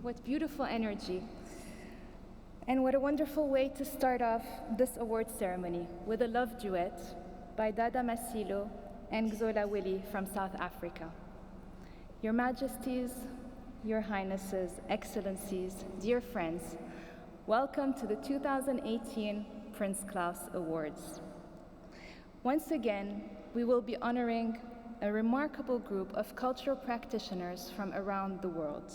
What beautiful energy. And what a wonderful way to start off this award ceremony with a love duet by Dada Masilo and Xola Willy from South Africa. Your Majesties, Your Highnesses, Excellencies, dear friends, welcome to the 2018 Prince Claus Awards. Once again, we will be honoring a remarkable group of cultural practitioners from around the world.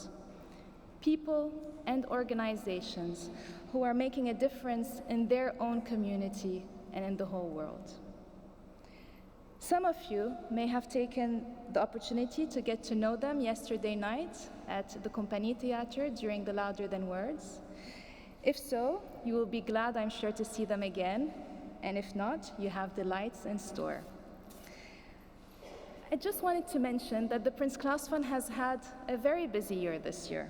People and organizations who are making a difference in their own community and in the whole world. Some of you may have taken the opportunity to get to know them yesterday night at the Compagnie Theater during the Louder Than Words. If so, you will be glad, I'm sure, to see them again, and if not, you have delights in store. I just wanted to mention that the Prince Claus Fund has had a very busy year this year.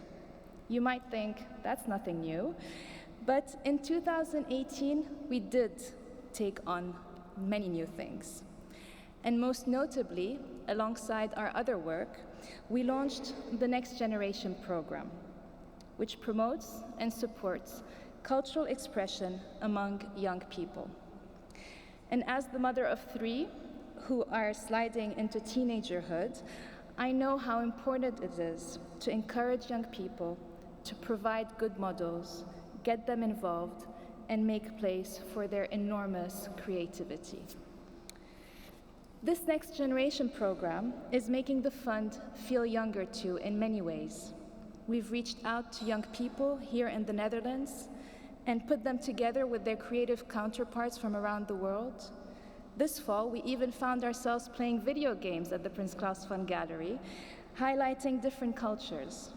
You might think that's nothing new, but in 2018, we did take on many new things. And most notably, alongside our other work, we launched the Next Generation program, which promotes and supports cultural expression among young people. And as the mother of three who are sliding into teenagerhood, I know how important it is to encourage young people to provide good models, get them involved, and make place for their enormous creativity. This Next Generation program is making the fund feel younger too in many ways. We've reached out to young people here in the Netherlands and put them together with their creative counterparts from around the world. This fall, we even found ourselves playing video games at the Prince Claus Fund Gallery, highlighting different cultures.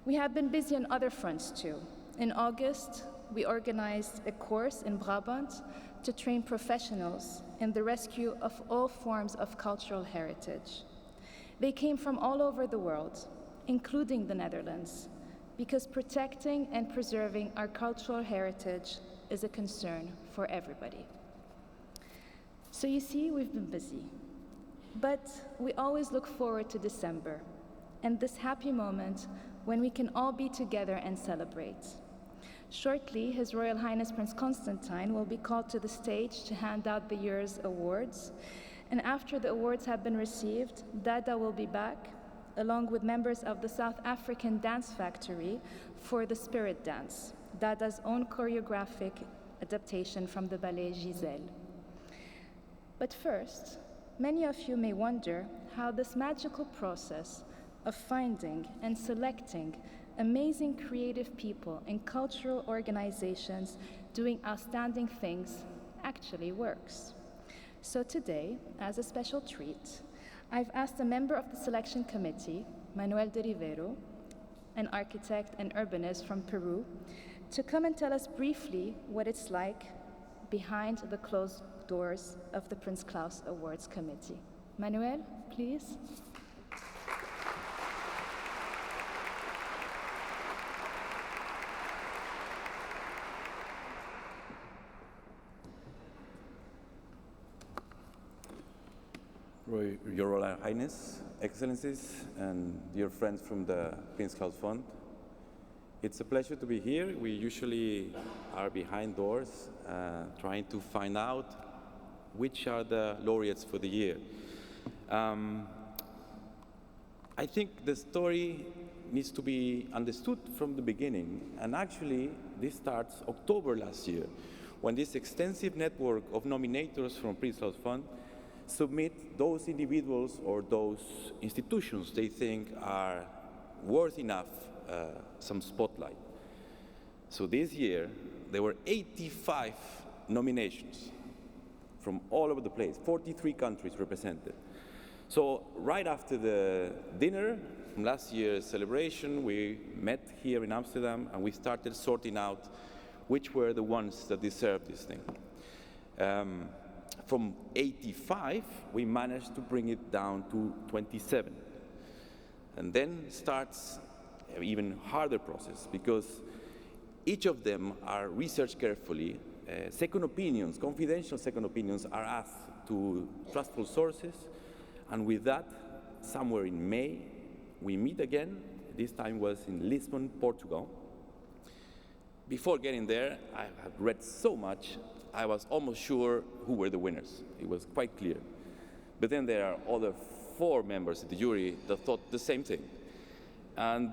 We have been busy on other fronts too. In August, we organized a course in Brabant to train professionals in the rescue of all forms of cultural heritage. They came from all over the world, including the Netherlands, because protecting and preserving our cultural heritage is a concern for everybody. So you see, we've been busy, but we always look forward to December and this happy moment when we can all be together and celebrate. Shortly, His Royal Highness Prince Constantijn will be called to the stage to hand out the year's awards. And after the awards have been received, Dada will be back, along with members of the South African Dance Factory, for the Spirit Dance, Dada's own choreographic adaptation from the ballet Giselle. But first, many of you may wonder how this magical process of finding and selecting amazing creative people and cultural organizations doing outstanding things actually works. So today, as a special treat, I've asked a member of the selection committee, Manuel de Rivero, an architect and urbanist from Peru, to come and tell us briefly what it's like behind the closed doors of the Prince Claus Awards Committee. Manuel, please. Your Royal Highness, Excellencies, and dear friends from the Prince Claus Fund. It's a pleasure to be here. We usually are behind doors trying to find out which are the laureates for the year. I think the story needs to be understood from the beginning, and actually this starts October last year, when this extensive network of nominators from Prince Claus Fund submit those individuals or those institutions they think are worth enough some spotlight. So this year, there were 85 nominations from all over the place, 43 countries represented. So right after the dinner from last year's celebration, we met here in Amsterdam and we started sorting out which were the ones that deserved this thing. From 85, we managed to bring it down to 27. And then starts an even harder process, because each of them are researched carefully. Second opinions, confidential second opinions, are asked to trustful sources. And with that, somewhere in May, we meet again, This time was in Lisbon, Portugal. Before getting there, I had read so much, I was almost sure who were the winners. It was quite clear. But then there are other 4 members of the jury that thought the same thing. And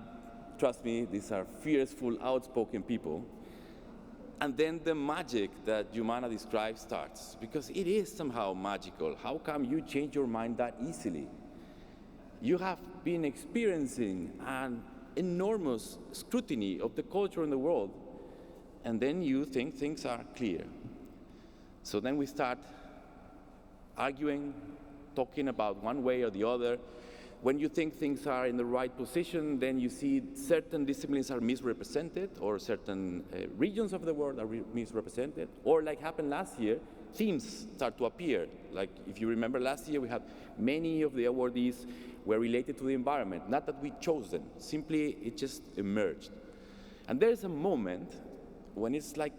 trust me, these are fierceful, outspoken people. And then the magic that Jumana describes starts, because it is somehow magical. How come you change your mind that easily? You have been experiencing an enormous scrutiny of the culture in the world, and then you think things are clear. So then we start arguing, talking about one way or the other. When you think things are in the right position, then you see certain disciplines are misrepresented, or certain regions of the world are misrepresented, or like happened last year, themes start to appear. Like if you remember last year, we had many of the awardees were related to the environment. Not that we chose them, simply it just emerged. And there's a moment when it's like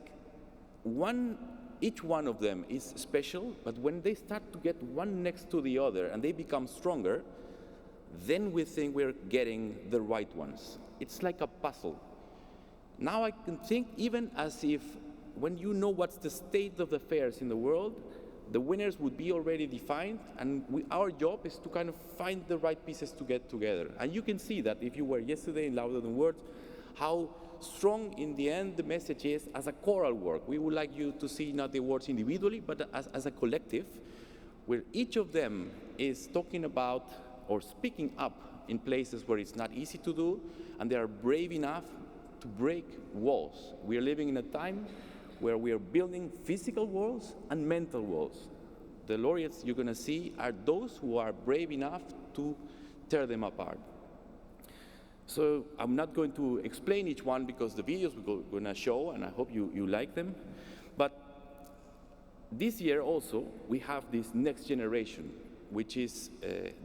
each one of them is special, but when they start to get one next to the other and they become stronger, then we think we're getting the right ones. It's like a puzzle. Now I can think even as if when you know what's the state of the affairs in the world, the winners would be already defined, and our job is to kind of find the right pieces to get together. And you can see that if you were yesterday in Louder Than Words, how strong in the end the message is as a choral work. We would like you to see not the awards individually, but as a collective, where each of them is talking about or speaking up in places where it's not easy to do, and they are brave enough to break walls. We are living in a time where we are building physical walls and mental walls. The laureates you're going to see are those who are brave enough to tear them apart. So I'm not going to explain each one because the videos we're going to show, and I hope you like them. But this year also, we have this next generation, which is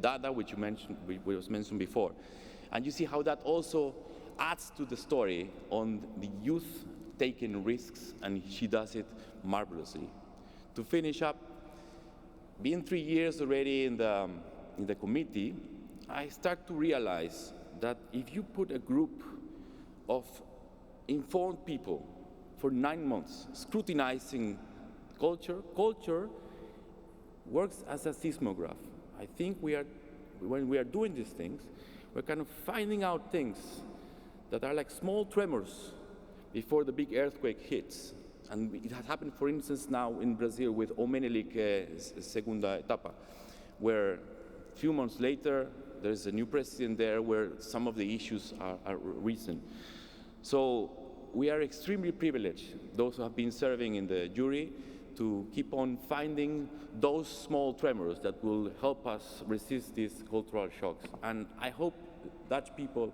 Dada, which was mentioned before. And you see how that also adds to the story on the youth taking risks, and she does it marvelously. To finish up, being 3 years already in the committee, I start to realize that if you put a group of informed people for 9 months scrutinizing culture works as a seismograph. I think when we are doing these things, we're kind of finding out things that are like small tremors before the big earthquake hits. And it has happened, for instance, now in Brazil with o Menelick segunda etapa, where a few months later, there's a new president there where some of the issues are recent. So we are extremely privileged, those who have been serving in the jury, to keep on finding those small tremors that will help us resist these cultural shocks. And I hope Dutch people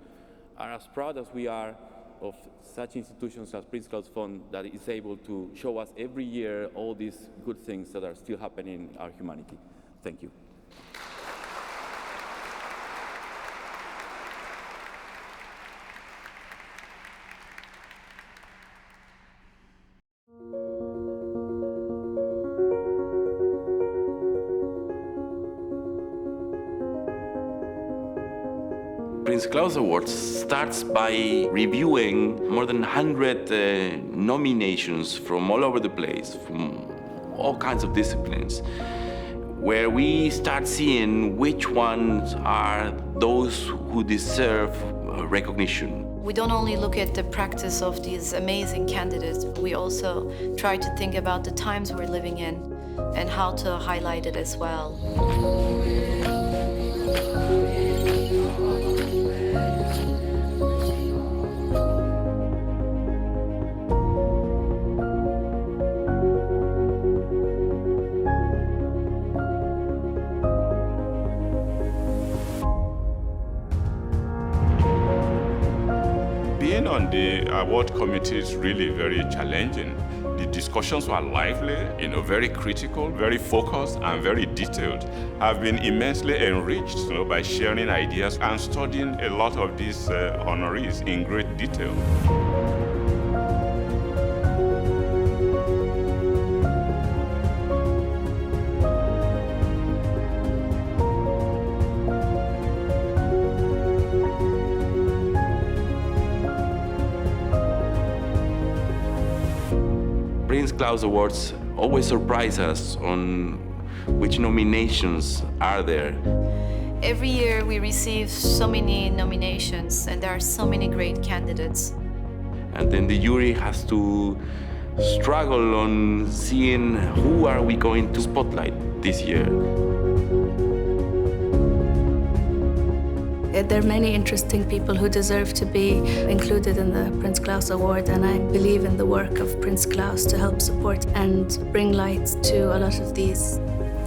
are as proud as we are of such institutions as Prince Claus Fund that is able to show us every year all these good things that are still happening in our humanity. Thank you. Prince Claus Awards starts by reviewing more than 100 nominations from all over the place, from all kinds of disciplines, where we start seeing which ones are those who deserve recognition. We don't only look at the practice of these amazing candidates, we also try to think about the times we're living in and how to highlight it as well. Being on the award committee is really very challenging. The discussions were lively, very critical, very focused, and very detailed. I've been immensely enriched by sharing ideas and studying a lot of these honorees in great detail. Claus Awards always surprise us on which nominations are there. Every year we receive so many nominations and there are so many great candidates. And then the jury has to struggle on seeing who are we going to spotlight this year. There are many interesting people who deserve to be included in the Prince Claus Award, and I believe in the work of Prince Claus to help support and bring light to a lot of these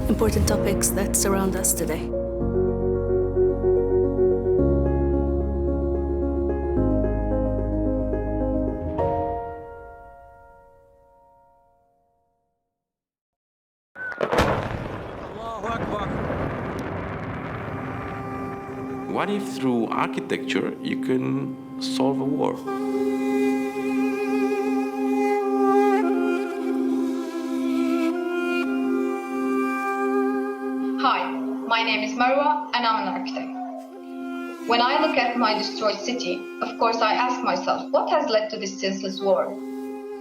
important topics that surround us today. What if through architecture you can solve a war? Hi, my name is Marwa and I'm an architect. When I look at my destroyed city, of course I ask myself, what has led to this senseless war?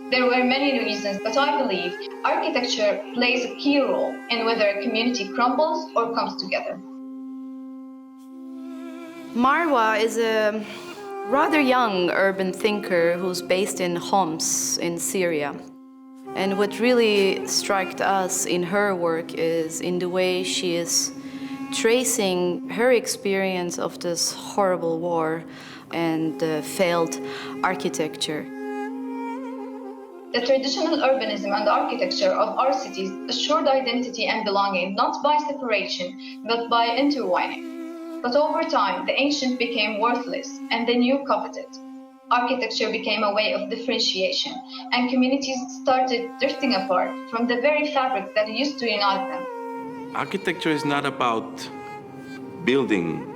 There were many reasons, but I believe architecture plays a key role in whether a community crumbles or comes together. Marwa is a rather young urban thinker who's based in Homs in Syria. And what really struck us in her work is in the way she is tracing her experience of this horrible war and failed architecture. The traditional urbanism and architecture of our cities assured identity and belonging not by separation, but by intertwining. But over time, the ancient became worthless and the new coveted. Architecture became a way of differentiation, and communities started drifting apart from the very fabric that used to unite them. Architecture is not about building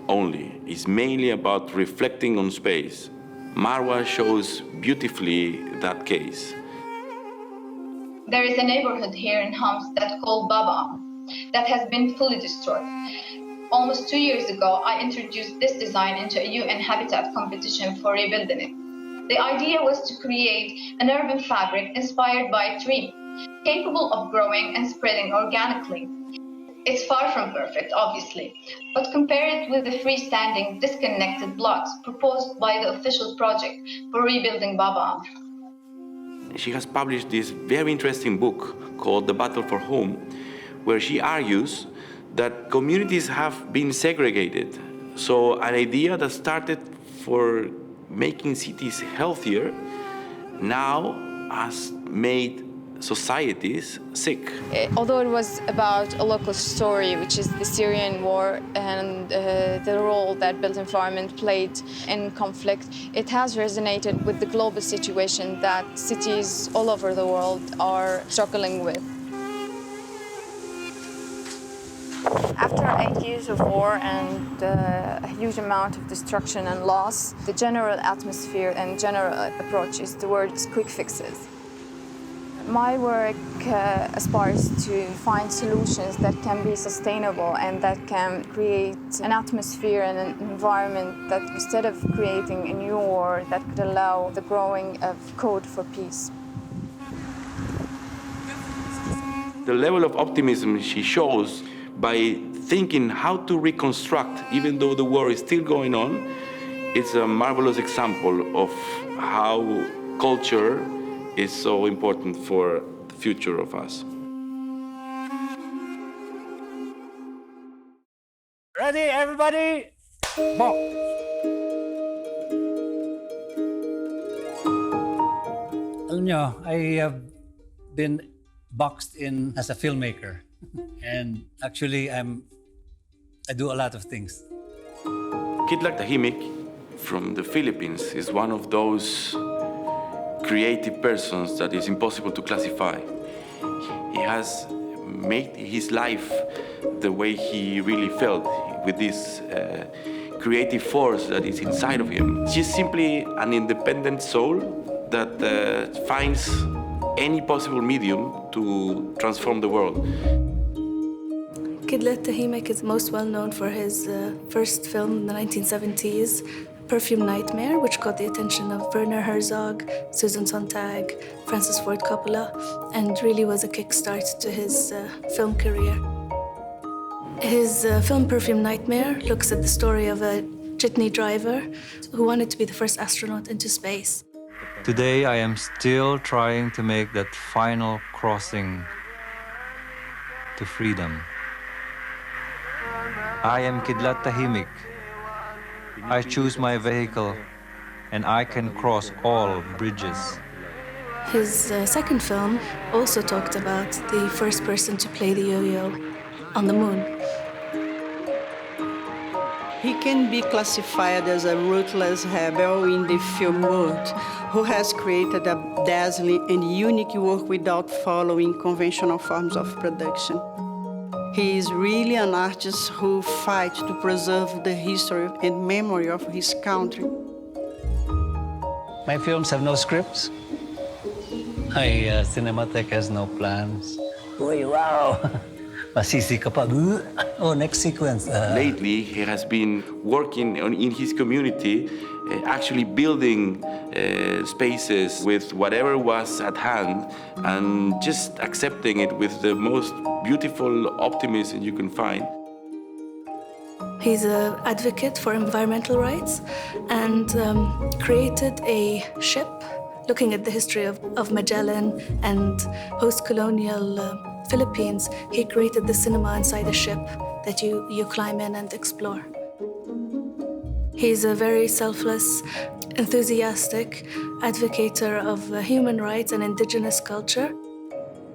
only. It's mainly about reflecting on space. Marwa shows beautifully that case. There is a neighborhood here in Homs that's called Baba that has been fully destroyed. Almost 2 years ago, I introduced this design into a UN Habitat competition for rebuilding it. The idea was to create an urban fabric inspired by a tree, capable of growing and spreading organically. It's far from perfect, obviously, but compare it with the freestanding, disconnected blocks proposed by the official project for rebuilding Baba. She has published this very interesting book called The Battle for Home, where she argues that communities have been segregated. So an idea that started for making cities healthier now has made societies sick. Although it was about a local story, which is the Syrian war and the role that built environment played in conflict, it has resonated with the global situation that cities all over the world are struggling with. After 8 years of war and a huge amount of destruction and loss, the general atmosphere and general approach is towards quick fixes. My work aspires to find solutions that can be sustainable and that can create an atmosphere and an environment that, instead of creating a new war, that could allow the growing of code for peace. The level of optimism she shows by thinking how to reconstruct, even though the war is still going on, it's a marvelous example of how culture is so important for the future of us. Ready, everybody? Box. Alam nyo, I have been boxed in as a filmmaker. And actually, I do a lot of things. Kidlat Tahimik from the Philippines is one of those creative persons that is impossible to classify. He has made his life the way he really felt, with this creative force that is inside of him. He's simply an independent soul that finds any possible medium to transform the world. Kidlat Tahimik is most well known for his first film in the 1970s, Perfume Nightmare, which got the attention of Werner Herzog, Susan Sontag, Francis Ford Coppola, and really was a kickstart to his film career. His film Perfume Nightmare looks at the story of a jitney driver who wanted to be the first astronaut into space. Today I am still trying to make that final crossing to freedom. I am Kidlat Tahimik. I choose my vehicle and I can cross all bridges. His second film also talked about the first person to play the yo-yo on the moon. He can be classified as a ruthless rebel in the film world, who has created a dazzling and unique work without following conventional forms of production. He is really an artist who fights to preserve the history and memory of his country. My films have no scripts. My Cinematheque has no plans. Uy, wow! Masisi ka pa. Oh, next sequence. Lately, he has been working in his community, actually building spaces with whatever was at hand and just accepting it with the most beautiful optimism you can find. He's an advocate for environmental rights and created a ship looking at the history of Magellan and post-colonial Philippines. He created the cinema inside a ship that you climb in and explore. He's a very selfless, enthusiastic advocator of human rights and indigenous culture.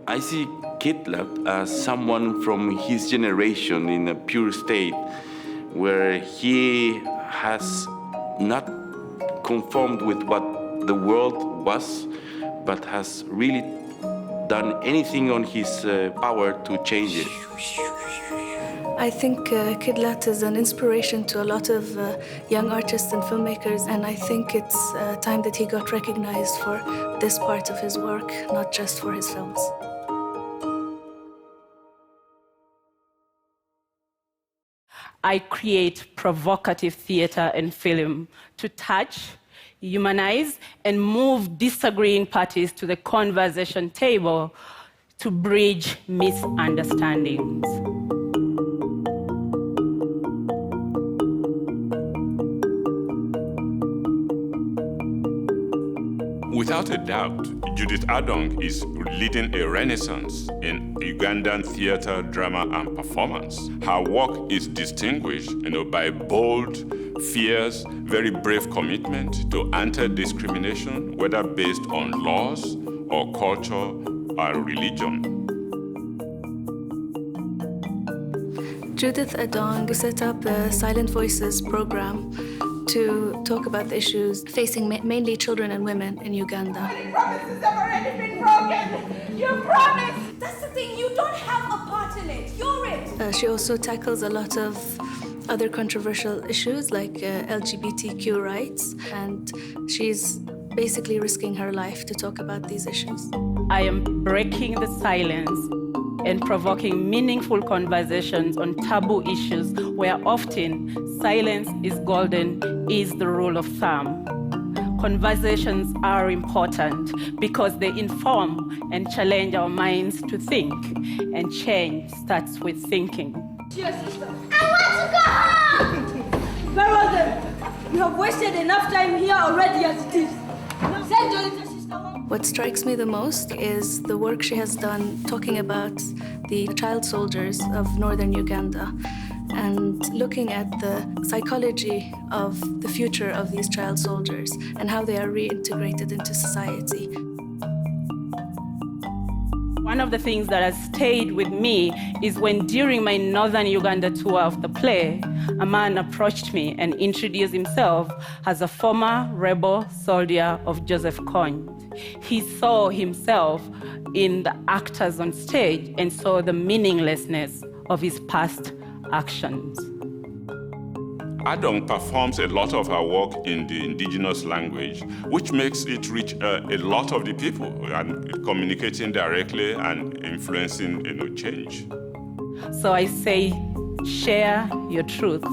I see Kidlat as someone from his generation in a pure state, where he has not conformed with what the world was, but has really done anything on his power to change it. I think Kidlat is an inspiration to a lot of young artists and filmmakers, and I think it's time that he got recognized for this part of his work, not just for his films. I create provocative theater and film to touch, humanize, and move disagreeing parties to the conversation table to bridge misunderstandings. Without a doubt, Judith Adong is leading a renaissance in Ugandan theater, drama, and performance. Her work is distinguished, by bold, fierce, very brave commitment to anti-discrimination, whether based on laws or culture or religion. Judith Adong set up the Silent Voices program to talk about the issues facing mainly children and women in Uganda. The promises have already been broken. You promised. That's the thing. You don't have a part in it. You're it. She also tackles a lot of other controversial issues like LGBTQ rights, and she's basically risking her life to talk about these issues. I am breaking the silence and provoking meaningful conversations on taboo issues where often silence is golden is the rule of thumb. Conversations are important because they inform and challenge our minds to think, and change starts with thinking. Dear sister, I want to go home! Very well then. You have wasted enough time here already as it is. Send your little sister home. What strikes me the most is the work she has done talking about the child soldiers of northern Uganda and looking at the psychology of the future of these child soldiers and how they are reintegrated into society. One of the things that has stayed with me is when during my northern Uganda tour of the play, a man approached me and introduced himself as a former rebel soldier of Joseph Kony. He saw himself in the actors on stage and saw the meaninglessness of his past actions. Adong performs a lot of her work in the indigenous language, which makes it reach a lot of the people and communicating directly and influencing change. So I say Share your truth.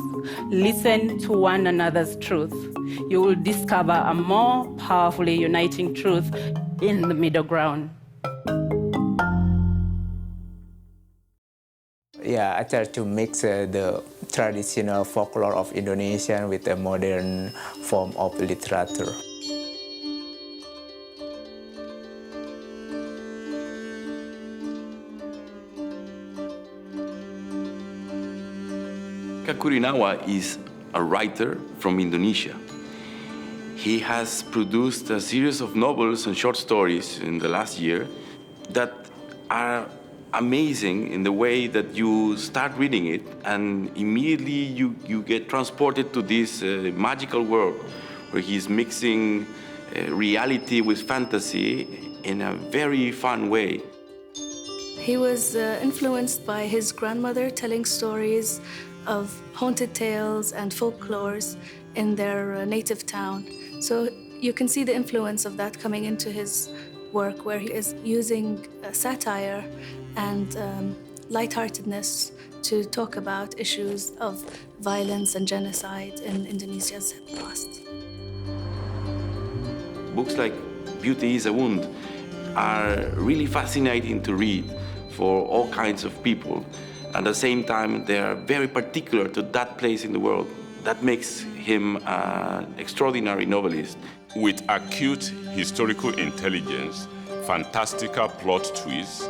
Listen to one another's truth. You will discover a more powerfully uniting truth in the middle ground. Yeah, I try to mix the traditional folklore of Indonesia with a modern form of literature. Eka Kurniawan is a writer from Indonesia. He has produced a series of novels and short stories in the last year that are amazing in the way that you start reading it and immediately you get transported to this magical world where he's mixing reality with fantasy in a very fun way. He was influenced by his grandmother telling stories of haunted tales and folklores in their native town. So you can see the influence of that coming into his work, where he is using satire and lightheartedness to talk about issues of violence and genocide in Indonesia's past. Books like Beauty is a Wound are really fascinating to read for all kinds of people. At the same time, they are very particular to that place in the world. That makes him an extraordinary novelist. With acute historical intelligence, fantastical plot twists,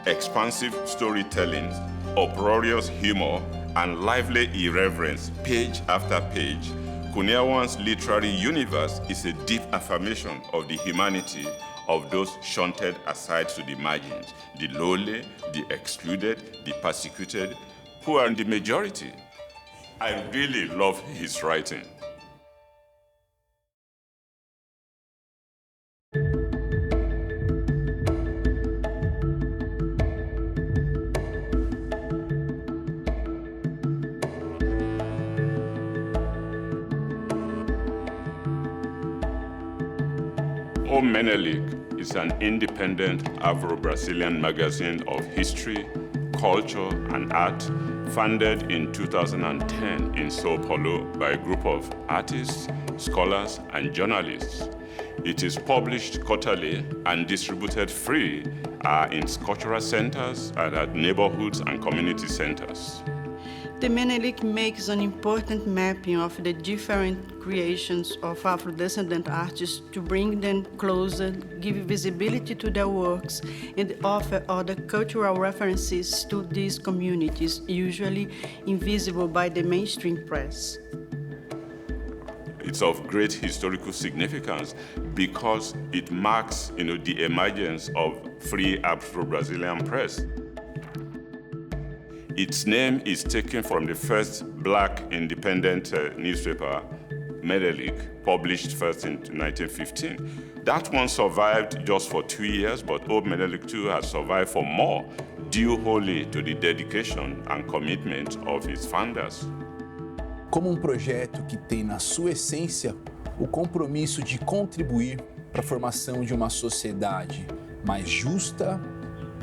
expansive storytelling, uproarious humor, and lively irreverence page after page, Kurniawan's literary universe is a deep affirmation of the humanity of those shunted aside to the margins, the lowly, the excluded, the persecuted, who are in the majority. I really love his writing. Menelick is an independent Afro-Brazilian magazine of history, culture, and art, founded in 2010 in Sao Paulo by a group of artists, scholars, and journalists. It is published quarterly and distributed free in cultural centers and at neighborhoods and community centers. The Menelick makes an important mapping of the different creations of Afro-descendant artists to bring them closer, give visibility to their works, and offer other cultural references to these communities, usually invisible by the mainstream press. It's of great historical significance because it marks, the emergence of free Afro-Brazilian press. Its name is taken from the first black independent newspaper, Menelick, published first in 1915. That one survived just for 2 years, but Old Menelick too has survived for more, due wholly to the dedication and commitment of its founders. Como projeto que tem na sua essência o compromisso de contribuir para a formação de uma sociedade mais justa,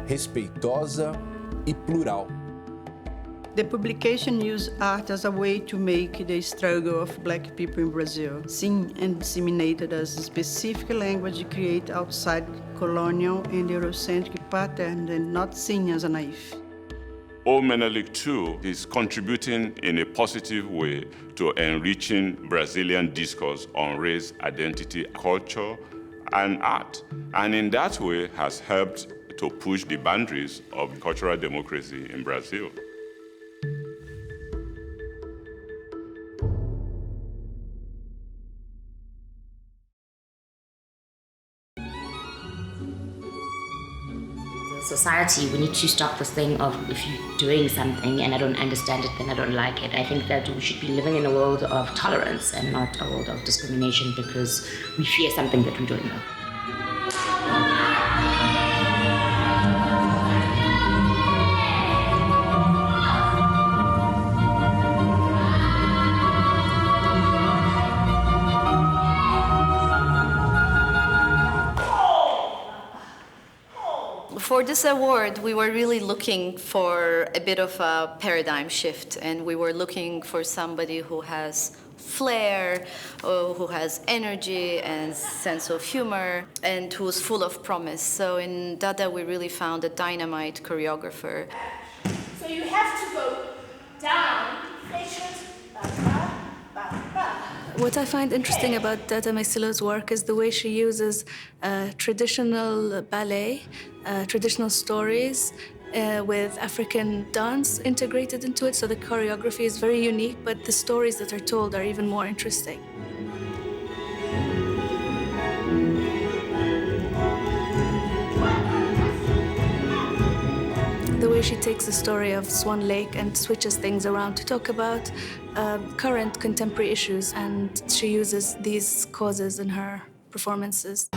respeitosa e plural. The publication used art as a way to make the struggle of Black people in Brazil seen and disseminated as a specific language created outside colonial and Eurocentric pattern and not seen as a naive. Old Menelick too is contributing in a positive way to enriching Brazilian discourse on race, identity, culture, and art, and in that way has helped to push the boundaries of cultural democracy in Brazil. Society, we need to stop this thing of if you're doing something and I don't understand it, then I don't like it. I think that we should be living in a world of tolerance and not a world of discrimination because we fear something that we don't know. For this award, we were really looking for a bit of a paradigm shift, and we were looking for somebody who has flair, who has energy and sense of humor, and who's full of promise. So in Dada, we really found a dynamite choreographer. So you have to go down, patient, What I find interesting about Dada Masilo's work is the way she uses traditional ballet, traditional stories, with African dance integrated into it. So the choreography is very unique, but the stories that are told are even more interesting. The way she takes the story of Swan Lake and switches things around to talk about current contemporary issues, and she uses these causes in her performances.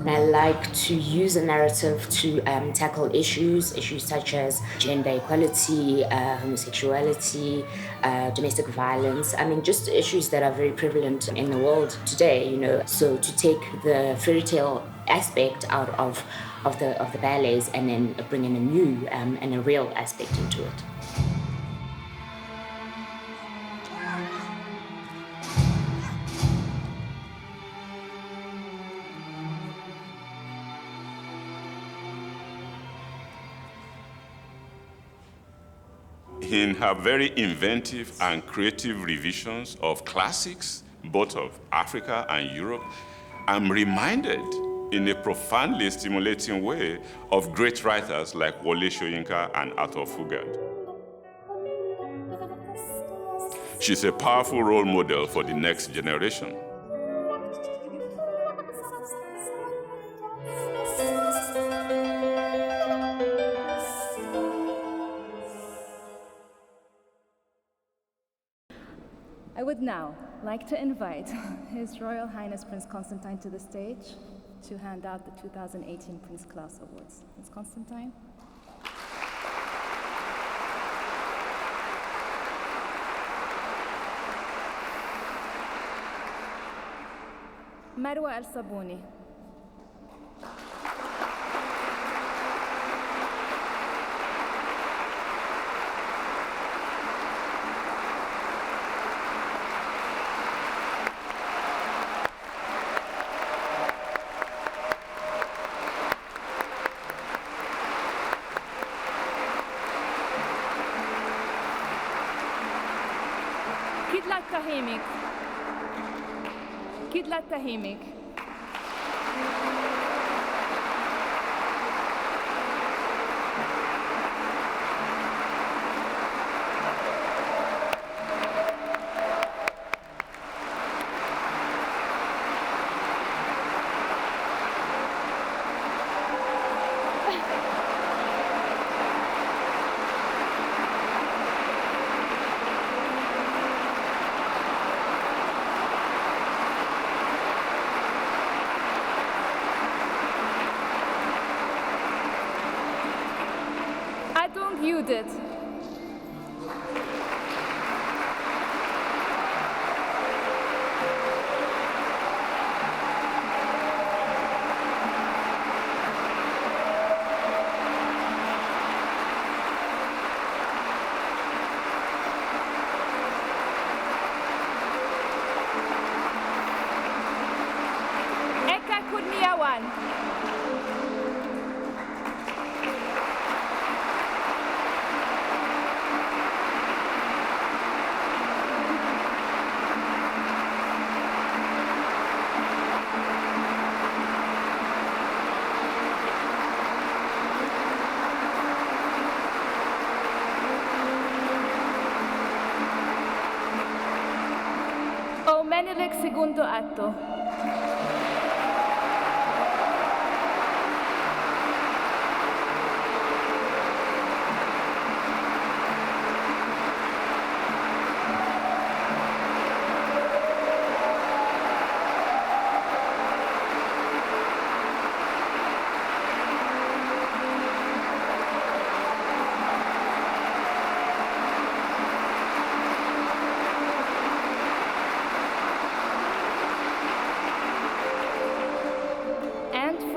I like to use a narrative to tackle issues such as gender equality, homosexuality, domestic violence. I mean, just issues that are very prevalent in the world today, you know. So to take the fairy tale aspect out of the ballets and then bring in a new and a real aspect into it. In her very inventive and creative revisions of classics, both of Africa and Europe, I'm reminded in a profoundly stimulating way of great writers like Wole Soyinka and Arthur Fugard. She's a powerful role model for the next generation. I would now like to invite His Royal Highness Prince Constantijn to the stage to hand out the 2018 Prince Claus Awards. Prince Constantijn. Marwa al-Sabouni. Kidlat Tahimik. Kidlat Tahimik. Adong Judith. Eka Kurniawan. Menelick segundo atto.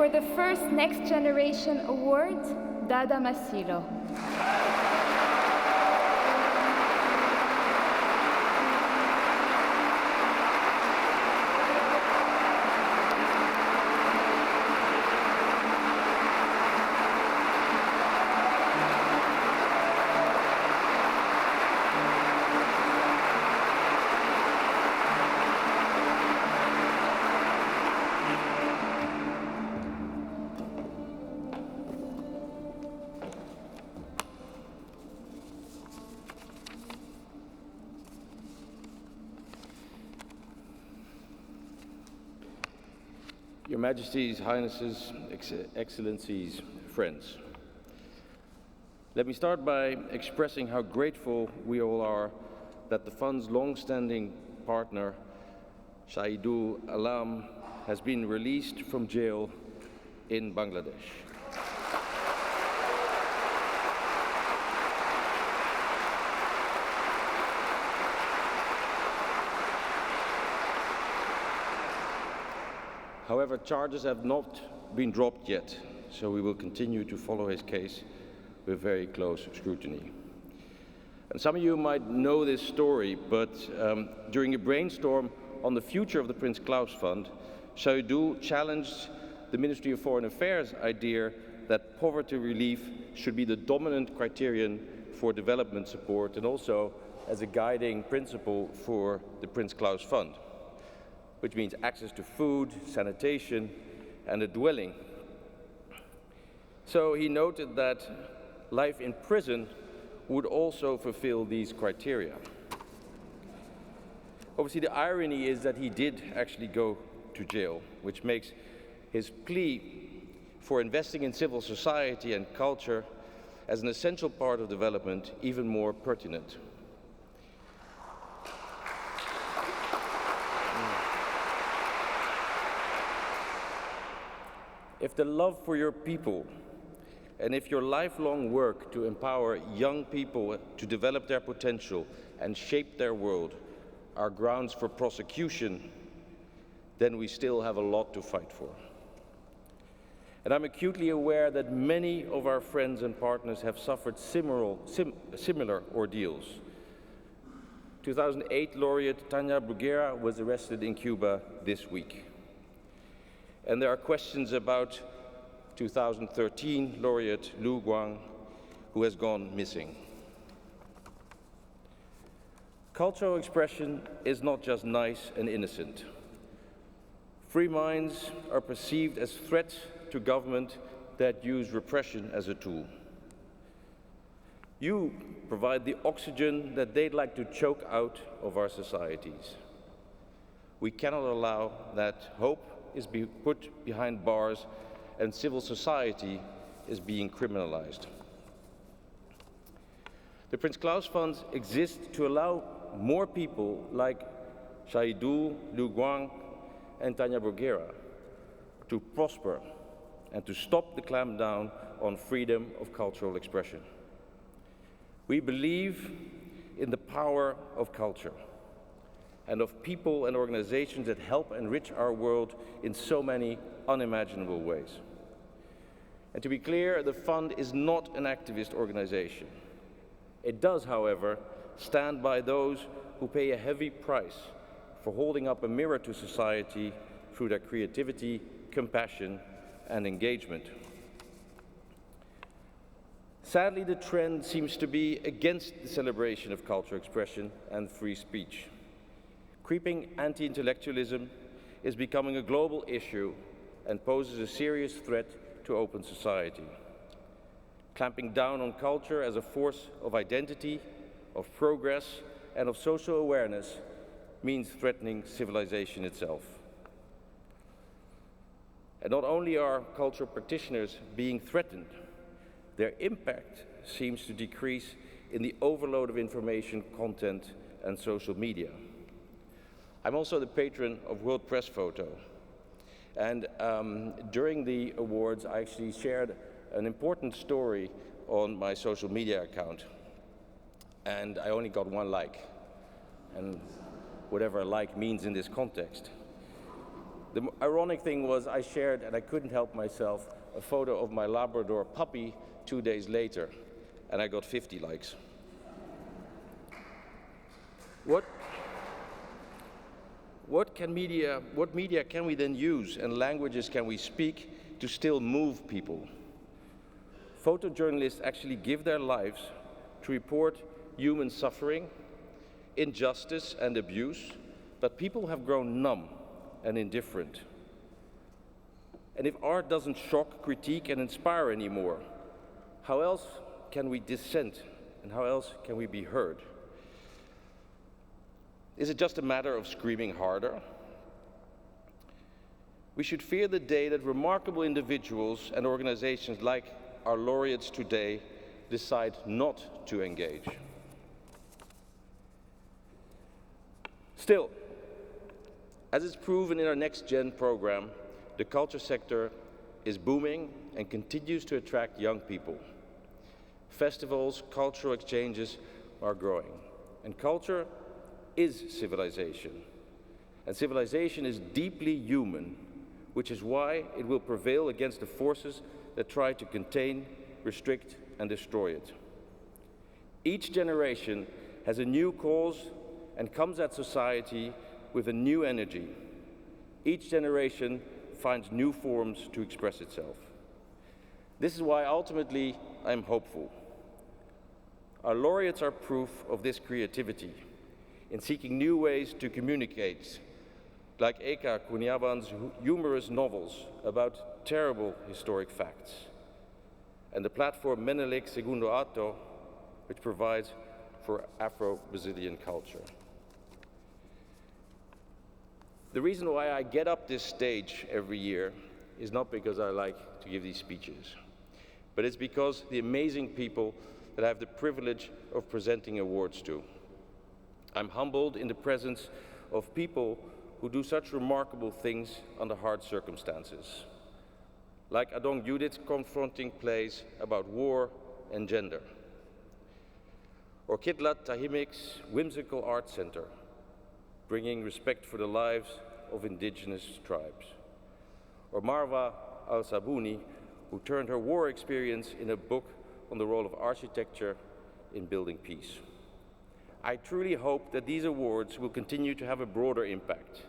for the first Next Generation Award, Dada Masilo. Your Majesties, Highnesses, Excellencies, friends. Let me start by expressing how grateful we all are that the Fund's long-standing partner, Shahidul Alam, has been released from jail in Bangladesh. However, charges have not been dropped yet, so we will continue to follow his case with very close scrutiny. And some of you might know this story, but during a brainstorm on the future of the Prince Claus Fund, Shahidul challenged the Ministry of Foreign Affairs' idea that poverty relief should be the dominant criterion for development support and also as a guiding principle for the Prince Claus Fund, which means access to food, sanitation, and a dwelling. So he noted that life in prison would also fulfill these criteria. Obviously, the irony is that he did actually go to jail, which makes his plea for investing in civil society and culture as an essential part of development even more pertinent. If the love for your people and if your lifelong work to empower young people to develop their potential and shape their world are grounds for prosecution, then we still have a lot to fight for. And I'm acutely aware that many of our friends and partners have suffered similar ordeals. 2008 laureate Tanya Bruguera was arrested in Cuba this week. And there are questions about 2013 laureate Lu Guang, who has gone missing. Cultural expression is not just nice and innocent. Free minds are perceived as threats to government that use repression as a tool. You provide the oxygen that they'd like to choke out of our societies. We cannot allow that hope is being put behind bars and civil society is being criminalized. The Prince Claus Funds exist to allow more people like Shahidul, Lu Guang, and Tanya Bruguera to prosper and to stop the clampdown on freedom of cultural expression. We believe in the power of culture and of people and organizations that help enrich our world in so many unimaginable ways. And to be clear, the fund is not an activist organization. It does, however, stand by those who pay a heavy price for holding up a mirror to society through their creativity, compassion, and engagement. Sadly, the trend seems to be against the celebration of cultural expression and free speech. Creeping anti-intellectualism is becoming a global issue and poses a serious threat to open society. Clamping down on culture as a force of identity, of progress, and of social awareness means threatening civilization itself. And not only are cultural practitioners being threatened, their impact seems to decrease in the overload of information, content, and social media. I'm also the patron of World Press Photo. And during the awards, I actually shared an important story on my social media account. And I only got one like, and whatever a like means in this context. The ironic thing was I shared, and I couldn't help myself, a photo of my Labrador puppy 2 days later, and I got 50 likes. What media can we then use, and languages can we speak to still move people? Photojournalists actually give their lives to report human suffering, injustice and abuse, but people have grown numb and indifferent. And if art doesn't shock, critique and inspire anymore, how else can we dissent, and how else can we be heard? Is it just a matter of screaming harder? We should fear the day that remarkable individuals and organizations like our laureates today decide not to engage. Still, as is proven in our Next Gen program, the culture sector is booming and continues to attract young people. Festivals, cultural exchanges are growing, and culture is civilization. And civilization is deeply human, which is why it will prevail against the forces that try to contain, restrict, and destroy it. Each generation has a new cause and comes at society with a new energy. Each generation finds new forms to express itself. This is why ultimately I'm hopeful. Our laureates are proof of this creativity in seeking new ways to communicate, like Eka Kurniawan's humorous novels about terrible historic facts, and the platform Menelick Segundo Ato, which provides for Afro-Brazilian culture. The reason why I get up this stage every year is not because I like to give these speeches, but it's because the amazing people that I have the privilege of presenting awards to. I'm humbled in the presence of people who do such remarkable things under hard circumstances, like Adong Judith confronting plays about war and gender, or Kidlat Tahimik's whimsical art center, bringing respect for the lives of indigenous tribes, or Marwa al-Sabouni, who turned her war experience in a book on the role of architecture in building peace. I truly hope that these awards will continue to have a broader impact,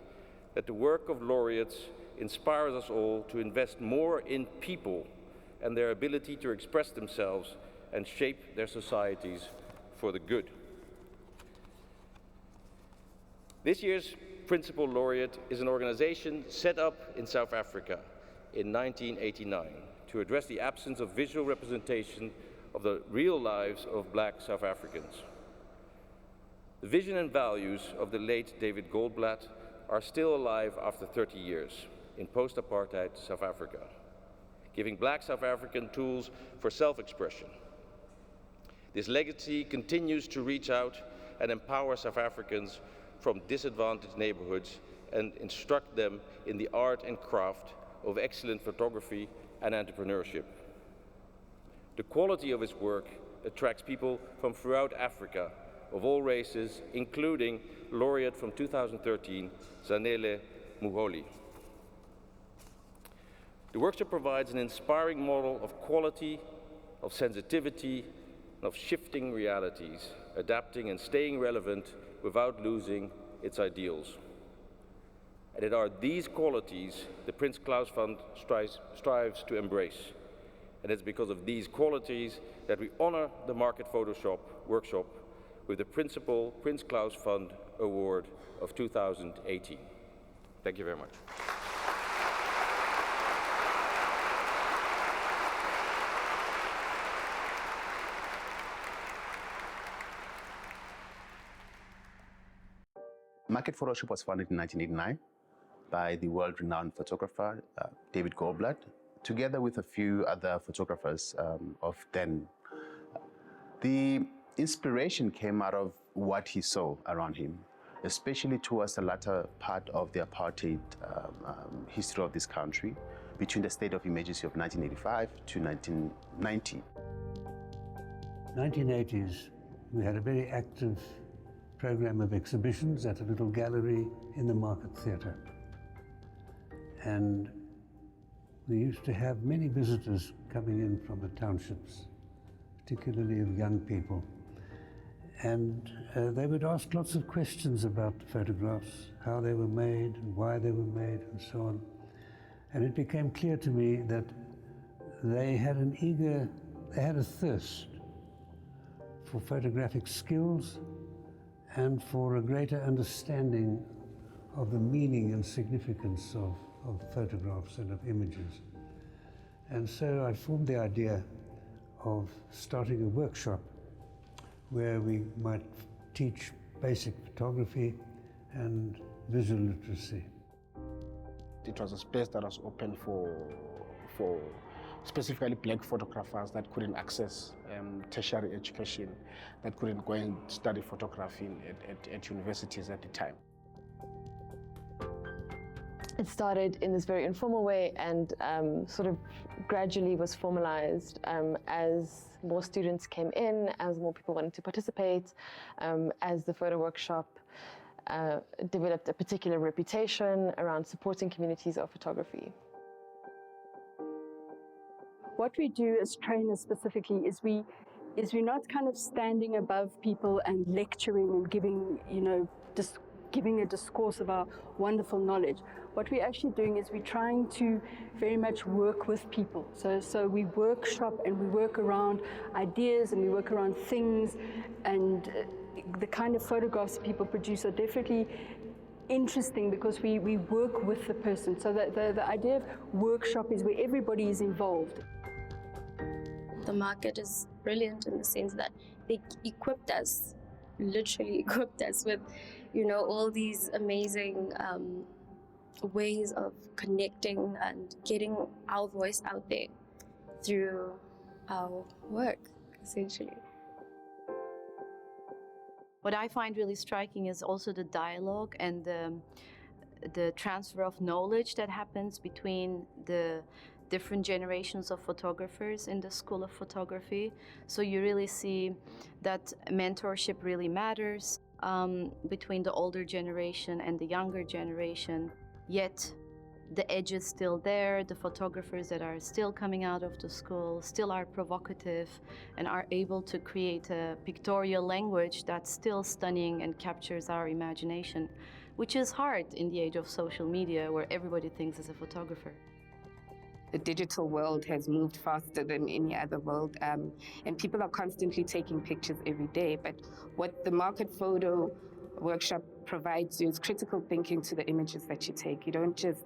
that the work of laureates inspires us all to invest more in people and their ability to express themselves and shape their societies for the good. This year's Principal Laureate is an organization set up in South Africa in 1989 to address the absence of visual representation of the real lives of Black South Africans. The vision and values of the late David Goldblatt are still alive after 30 years in post-apartheid South Africa, giving Black South African tools for self-expression. This legacy continues to reach out and empower South Africans from disadvantaged neighborhoods and instruct them in the art and craft of excellent photography and entrepreneurship. The quality of his work attracts people from throughout Africa of all races, including laureate from 2013, Zanele Muholi. The workshop provides an inspiring model of quality, of sensitivity, and of shifting realities, adapting and staying relevant without losing its ideals. And it are these qualities the Prince Claus Fund strives to embrace. And it's because of these qualities that we honor the Market Photoshop workshop with the Principal Prince Claus Fund Award of 2018. Thank you very much. Market Photoshop was founded in 1989 by the world-renowned photographer David Goldblatt, together with a few other photographers of then. The inspiration came out of what he saw around him, especially towards the latter part of the apartheid history of this country, between the state of emergency of 1985 to 1990. 1980s, we had a very active program of exhibitions at a little gallery in the Market Theatre. And we used to have many visitors coming in from the townships, particularly of young people. And they would ask lots of questions about the photographs, how they were made, and why they were made, and so on. And it became clear to me that they had a thirst for photographic skills and for a greater understanding of the meaning and significance of photographs and of images. And so I formed the idea of starting a workshop where we might teach basic photography and visual literacy. It was a space that was open for specifically black photographers that couldn't access tertiary education, that couldn't go and study photography at universities at the time. It started in this very informal way and sort of gradually was formalized as more students came in, as more people wanted to participate, as the photo workshop developed a particular reputation around supporting communities of photography. What we do as trainers specifically is we're not kind of standing above people and lecturing and giving, giving a discourse of our wonderful knowledge. What we're actually doing is we're trying to very much work with people. So we workshop and we work around ideas and we work around things, and the kind of photographs people produce are definitely interesting because we work with the person. So the idea of workshop is where everybody is involved. The market is brilliant in the sense that they equipped us, literally equipped us with, all these amazing ways of connecting and getting our voice out there through our work, essentially. What I find really striking is also the dialogue and the transfer of knowledge that happens between the different generations of photographers in the School of Photography. So you really see that mentorship really matters between the older generation and the younger generation. Yet the edge is still there. The photographers that are still coming out of the school still are provocative and are able to create a pictorial language that's still stunning and captures our imagination, which is hard in the age of social media where everybody thinks is a photographer. The digital world has moved faster than any other world, and people are constantly taking pictures every day. But what the Market Photo Workshop provides you is critical thinking to the images that you take. You don't just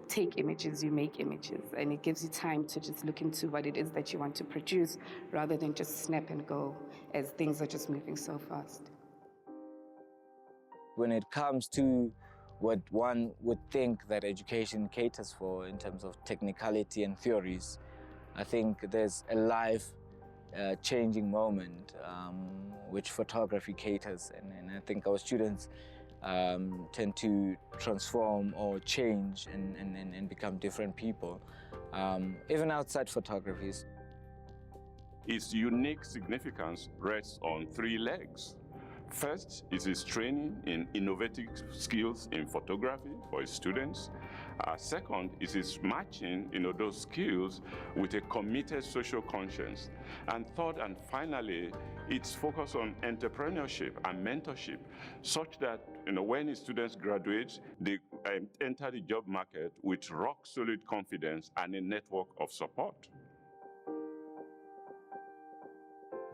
take images, you make images, and it gives you time to just look into what it is that you want to produce rather than just snap and go as things are just moving so fast. When it comes to what one would think that education caters for in terms of technicality and theories, I think there's a life changing moment which photography caters, and I think our students tend to transform or change and become different people, even outside photography. Its unique significance rests on three legs. First is its training in innovative skills in photography for its students. Second is its matching those skills with a committed social conscience. And third and finally, its focus on entrepreneurship and mentorship, such that when its students graduate, they enter the job market with rock-solid confidence and a network of support.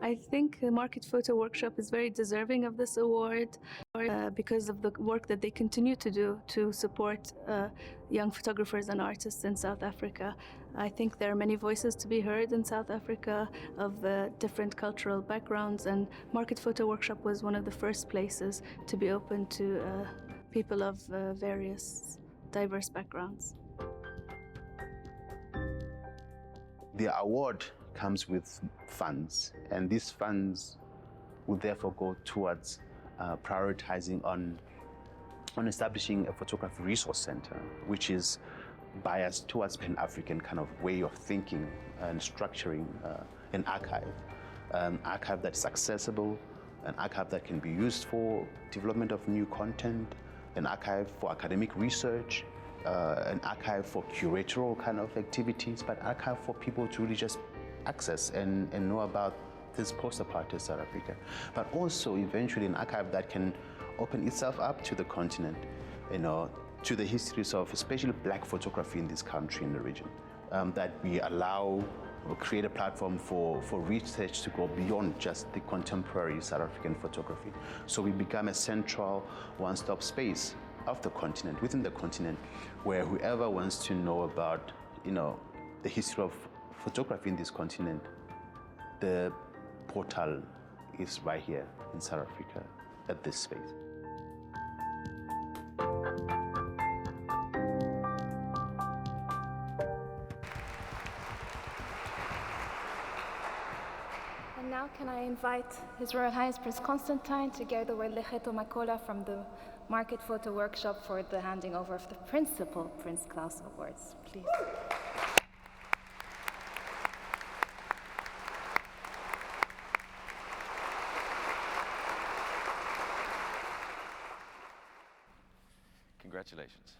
I think the Market Photo Workshop is very deserving of this award because of the work that they continue to do to support young photographers and artists in South Africa. I think there are many voices to be heard in South Africa of different cultural backgrounds, and Market Photo Workshop was one of the first places to be open to people of various diverse backgrounds. The award comes with funds, and these funds will therefore go towards prioritizing on establishing a photography resource center, which is biased towards Pan-African kind of way of thinking and structuring an archive that's accessible, an archive that can be used for development of new content, an archive for academic research, an archive for curatorial kind of activities, but archive for people to really just access and know about this post-apartheid South Africa, but also eventually an archive that can open itself up to the continent, to the histories of especially Black photography in this country, in the region, that we allow or create a platform for research to go beyond just the contemporary South African photography. So we become a central one-stop space of the continent, within the continent, where whoever wants to know about, the history of photography in this continent, the portal is right here in South Africa at this space. And now can I invite His Royal Highness Prince Constantijn together with Lekgeto Makola from the Market Photo Workshop for the handing over of the Principal Prince Claus Awards, please. Congratulations.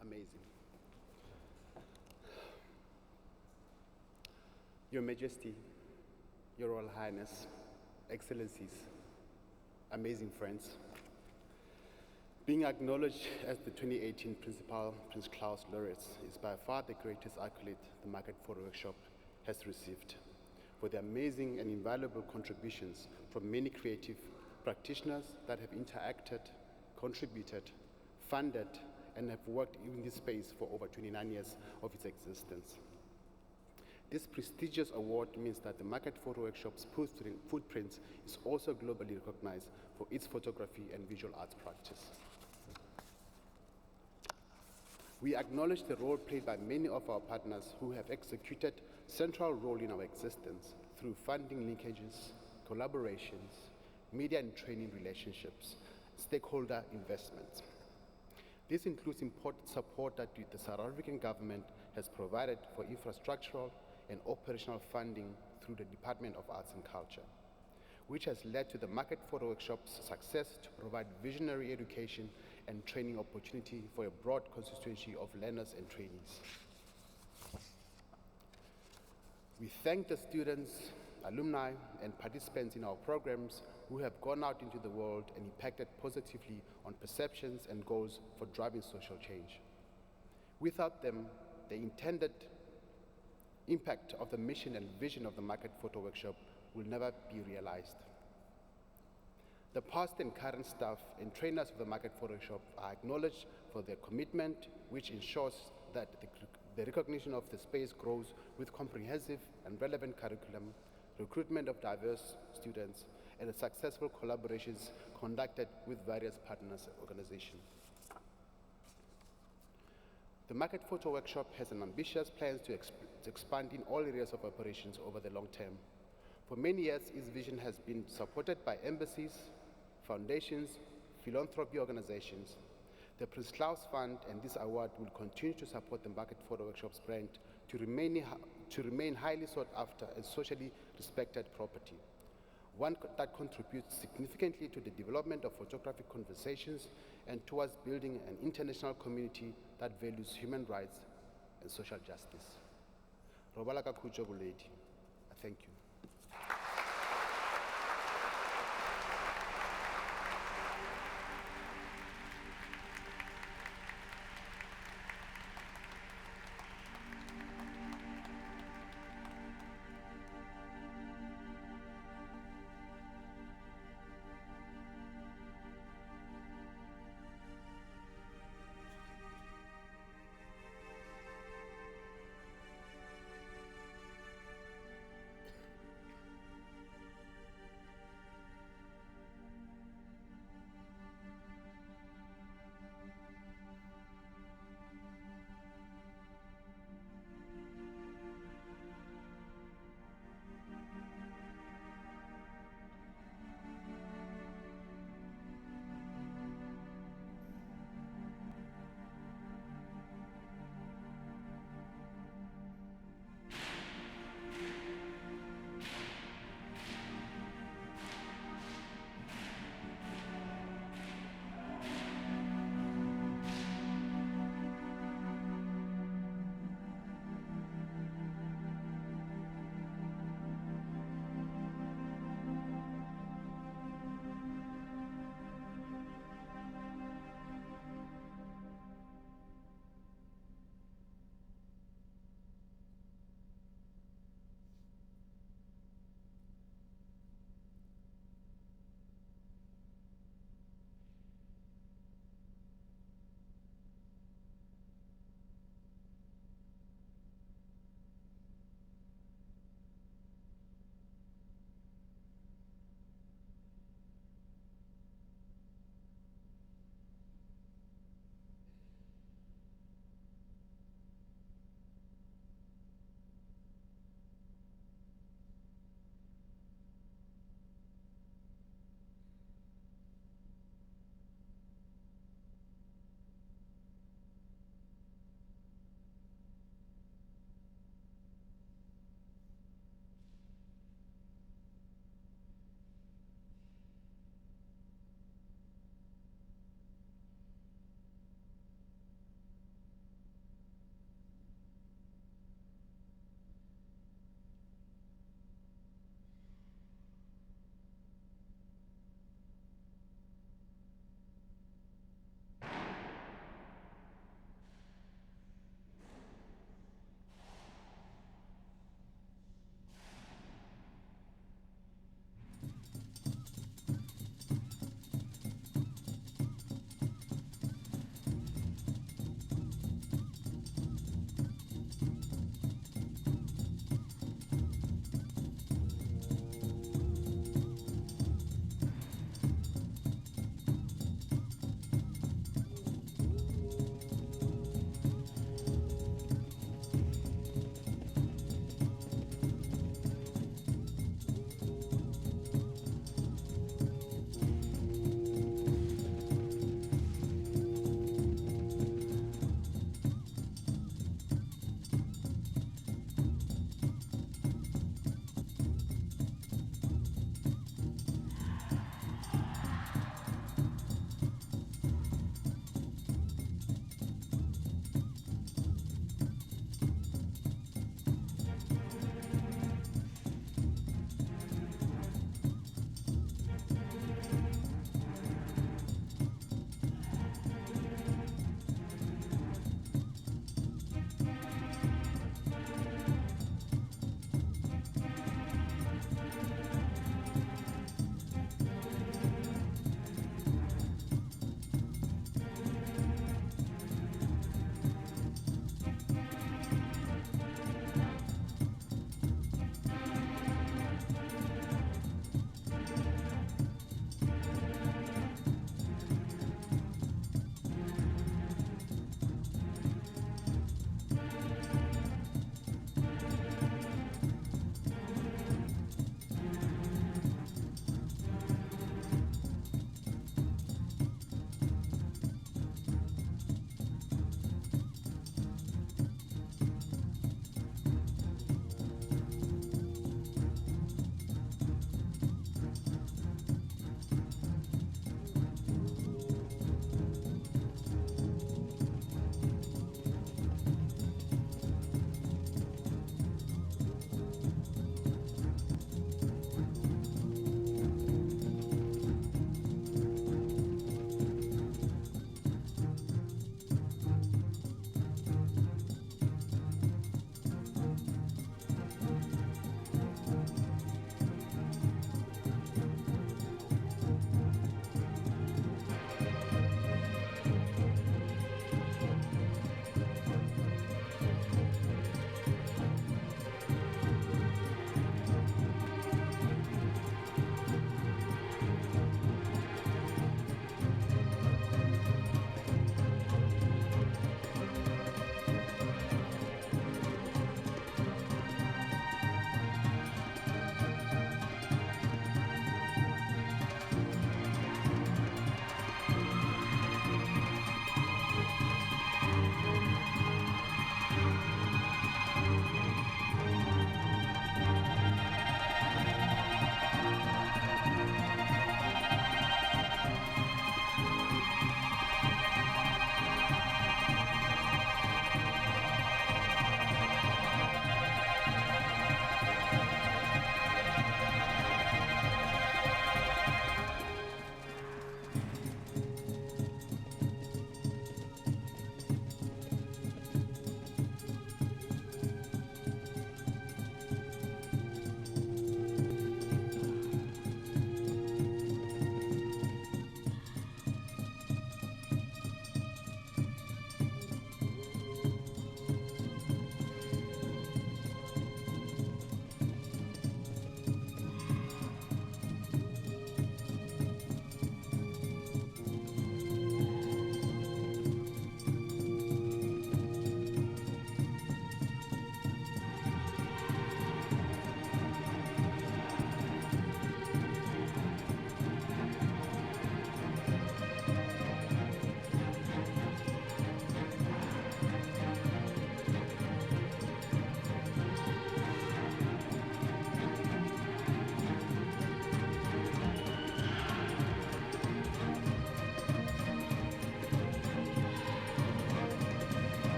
Amazing. Your Majesty, Your Royal Highness, Excellencies, amazing friends, being acknowledged as the 2018 Principal Prince Claus Laureate is by far the greatest accolade the Market Photo Workshop has received for the amazing and invaluable contributions from many creative practitioners that have interacted, contributed, funded, and have worked in this space for over 29 years of its existence. This prestigious award means that the Market Photo Workshop's footprint is also globally recognized for its photography and visual arts practice. We acknowledge the role played by many of our partners who have executed central role in our existence through funding linkages, collaborations, media and training relationships, stakeholder investments. This includes important support that the South African government has provided for infrastructural and operational funding through the Department of Arts and Culture, which has led to the Market Photo Workshop's success to provide visionary education and training opportunity for a broad constituency of learners and trainees. We thank the students, alumni, and participants in our programs who have gone out into the world and impacted positively on perceptions and goals for driving social change. Without them, the intended impact of the mission and vision of the Market Photo Workshop will never be realized. The past and current staff and trainers of the Market Photo Workshop are acknowledged for their commitment, which ensures that the recognition of the space grows with comprehensive and relevant curriculum, recruitment of diverse students, and the successful collaborations conducted with various partners organizations. The Market Photo Workshop has an ambitious plan to expand in all areas of operations over the long term. For many years, its vision has been supported by embassies, foundations, philanthropy organizations. The Prince Claus Fund and this award will continue to support the Market Photo Workshop's brand to remain highly sought after and socially respected property, one that contributes significantly to the development of photographic conversations and towards building an international community that values human rights and social justice. Robalaka Kujo Buledi, thank you.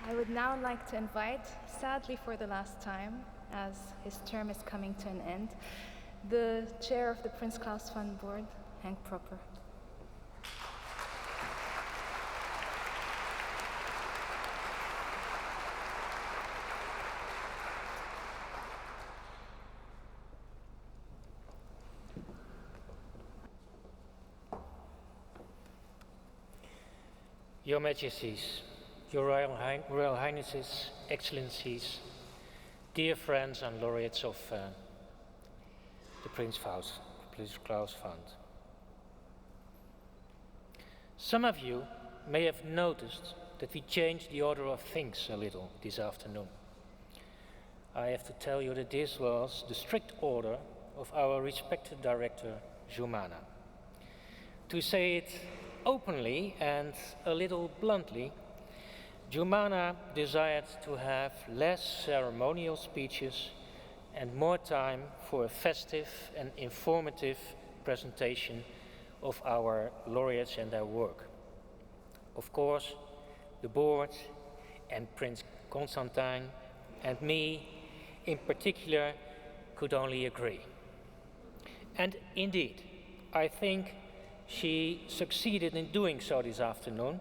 I would now like to invite, sadly for the last time, as his term is coming to an end, the chair of the Prince Claus Fund Board, Henk Proper. Your Majesties, Your Royal Highnesses, Excellencies, dear friends and laureates of the Prince Claus Fund. Some of you may have noticed that we changed the order of things a little this afternoon. I have to tell you that this was the strict order of our respected director, Jumana. To say it openly and a little bluntly, Jumana desired to have less ceremonial speeches and more time for a festive and informative presentation of our laureates and their work. Of course, the board and Prince Constantijn and me in particular could only agree. And indeed, I think she succeeded in doing so this afternoon,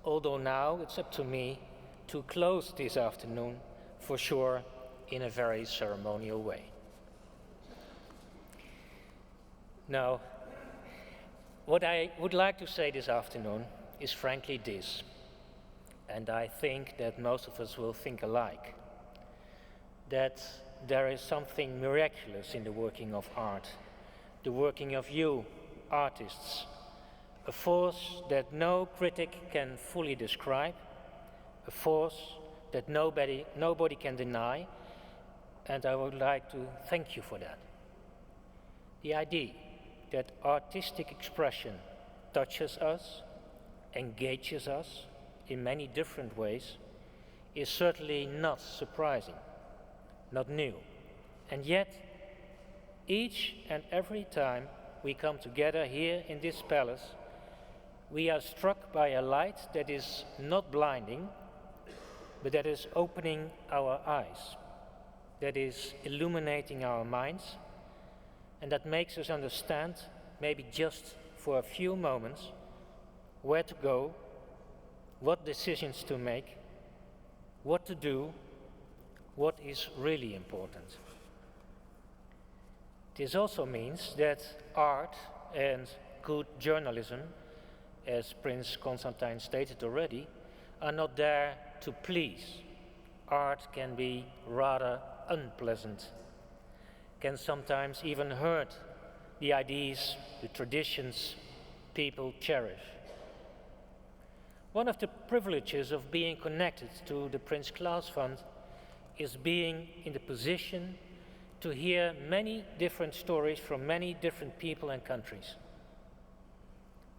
although now it's up to me to close this afternoon, for sure, in a very ceremonial way. Now, what I would like to say this afternoon is frankly this, and I think that most of us will think alike, that there is something miraculous in the working of art, the working of you, artists, a force that no critic can fully describe, a force that nobody can deny, and I would like to thank you for that. The idea that artistic expression touches us, engages us in many different ways, is certainly not surprising, not new, and yet each and every time we come together here in this palace, we are struck by a light that is not blinding, but that is opening our eyes, that is illuminating our minds, and that makes us understand, maybe just for a few moments, where to go, what decisions to make, what to do, what is really important. This also means that art and good journalism, as Prince Constantijn stated already, are not there to please. Art can be rather unpleasant, can sometimes even hurt the ideas, the traditions people cherish. One of the privileges of being connected to the Prince Claus Fund is being in the position to hear many different stories from many different people and countries.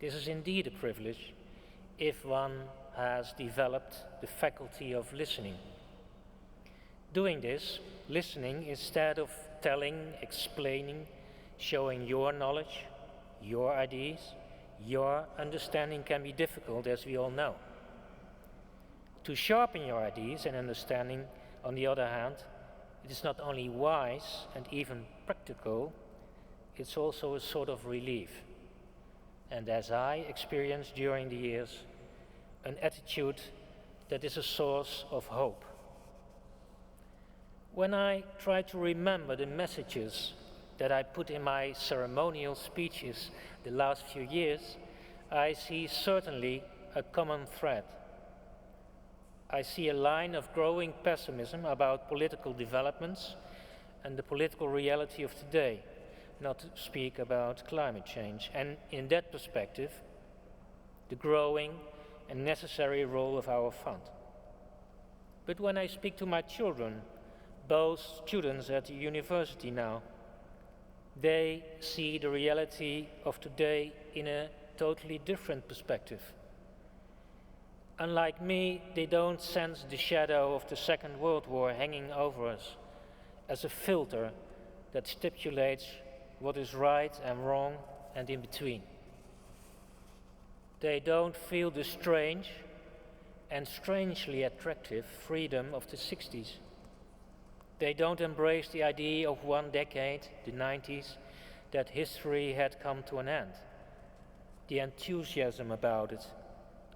This is indeed a privilege if one has developed the faculty of listening. Doing this, listening instead of telling, explaining, showing your knowledge, your ideas, your understanding can be difficult, as we all know. To sharpen your ideas and understanding, on the other hand, it is not only wise and even practical, it's also a sort of relief. And as I experienced during the years, an attitude that is a source of hope. When I try to remember the messages that I put in my ceremonial speeches the last few years, I see certainly a common thread. I see a line of growing pessimism about political developments and the political reality of today, not to speak about climate change, and in that perspective, the growing and necessary role of our fund. But when I speak to my children, both students at the university now, they see the reality of today in a totally different perspective. Unlike me, they don't sense the shadow of the Second World War hanging over us as a filter that stipulates what is right and wrong and in between. They don't feel the strange and strangely attractive freedom of the 60s. They don't embrace the idea of one decade, the 90s, that history had come to an end. The enthusiasm about it,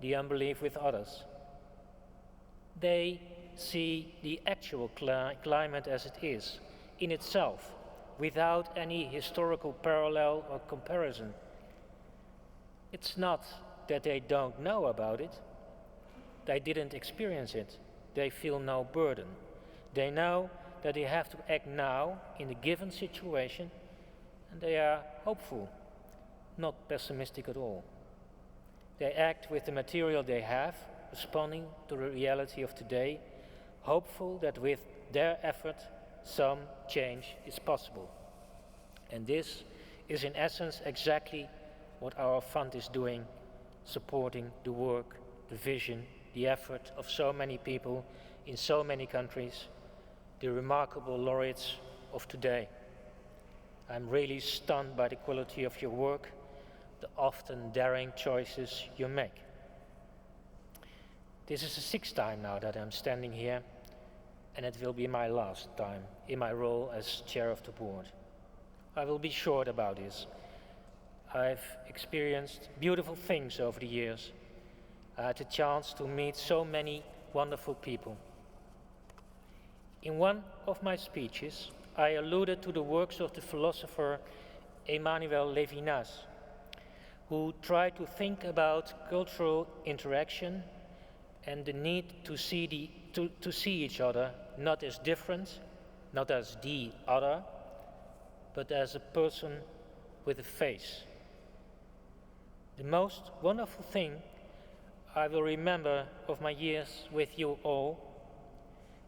the unbelief with others. They see the actual climate as it is, in itself, without any historical parallel or comparison. It's not that they don't know about it. They didn't experience it. They feel no burden. They know that they have to act now in a given situation, and they are hopeful, not pessimistic at all. They act with the material they have, responding to the reality of today, hopeful that with their effort some change is possible. And this is in essence exactly what our fund is doing, supporting the work, the vision, the effort of so many people in so many countries, the remarkable laureates of today. I'm really stunned by the quality of your work, the often daring choices you make. This is the 6th time now that I'm standing here, and it will be my last time in my role as chair of the board. I will be short about this. I've experienced beautiful things over the years. I had the chance to meet so many wonderful people. In one of my speeches, I alluded to the works of the philosopher Emmanuel Levinas, who tried to think about cultural interaction and the need to see each other not as different, not as the other, but as a person with a face. The most wonderful thing I will remember of my years with you all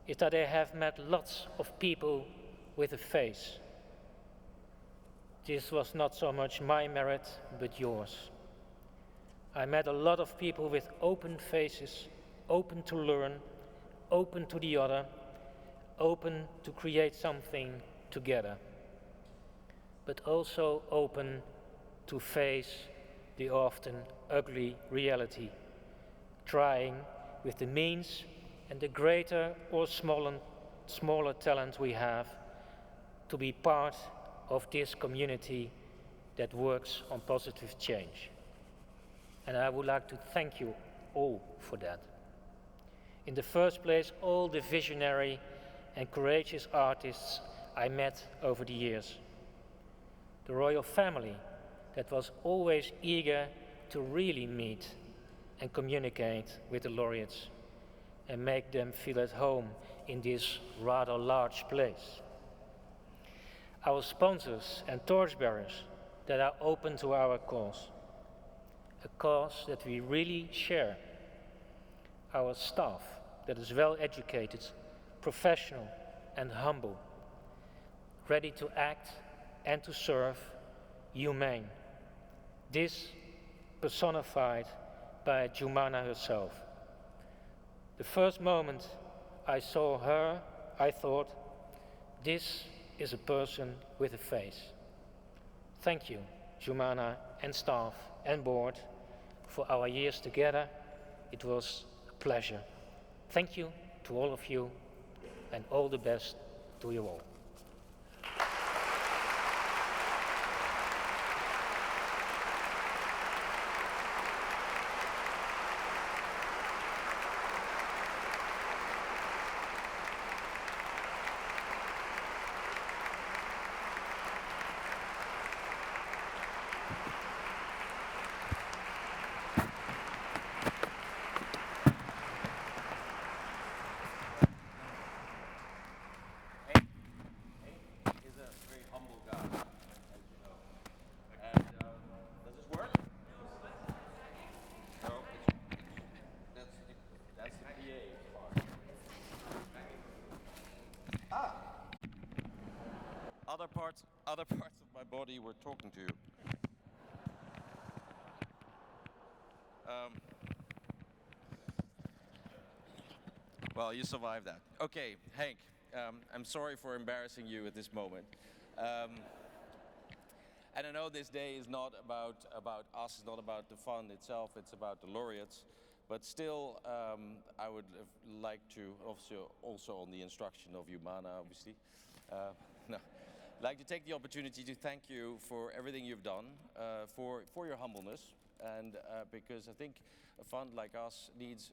is that I have met lots of people with a face. This was not so much my merit, but yours. I met a lot of people with open faces, open to learn, open to the other, open to create something together, but also open to face the often ugly reality, trying with the means and the greater or smaller talent we have to be part of this community that works on positive change. And I would like to thank you all for that. In the first place, all the visionary and courageous artists I met over the years. The royal family that was always eager to really meet and communicate with the laureates and make them feel at home in this rather large place. Our sponsors and torchbearers that are open to our cause, a cause that we really share. Our staff that is well educated, professional and humble, ready to act and to serve, humane. This personified by Jumana herself. The first moment I saw her, I thought, this is a person with a face. Thank you, Jumana and staff and board, for our years together. It was a pleasure. Thank you to all of you, and all the best to you all. Other parts of my body were talking to you. Well, you survived that. Okay, Henk, I'm sorry for embarrassing you at this moment. And I know this day is not about us, it's not about the fund itself, it's about the laureates. But still, I would like to, also on the instruction of Humana, obviously, like to take the opportunity to thank you for everything you've done, for your humbleness, and because I think a fund like us needs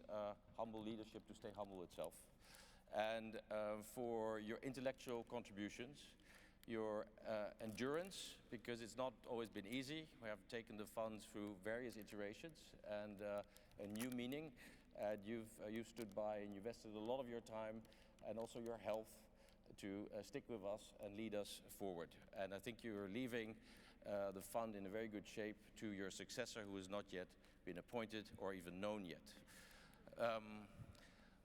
humble leadership to stay humble itself, and for your intellectual contributions, your endurance, because it's not always been easy. We have taken the funds through various iterations and a new meaning. You've stood by and you invested a lot of your time and also your health to stick with us and lead us forward. And I think you're leaving the fund in a very good shape to your successor, who has not yet been appointed or even known yet.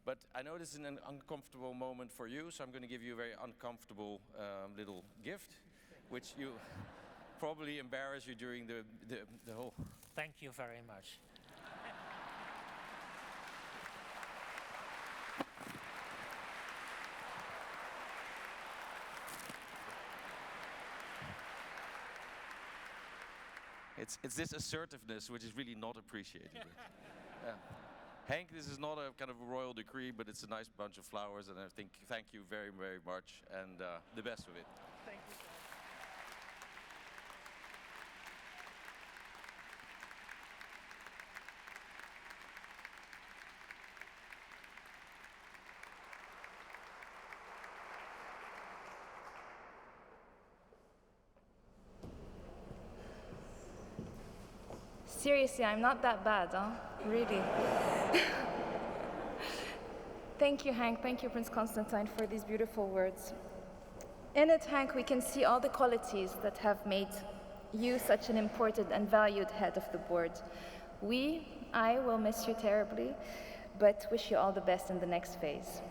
But I know this is an uncomfortable moment for you, so I'm going to give you a very uncomfortable little gift, which you probably embarrass you during the whole... Thank you very much. It's this assertiveness which is really not appreciated. Hank, this is not a kind of a royal decree, but it's a nice bunch of flowers, and I think thank you very, very much, and the best of it. Thank you, sir. Seriously, I'm not that bad, huh? Really. Thank you, Hank. Thank you, Prince Constantijn, for these beautiful words. In it, Hank, we can see all the qualities that have made you such an important and valued head of the board. I will miss you terribly, but wish you all the best in the next phase.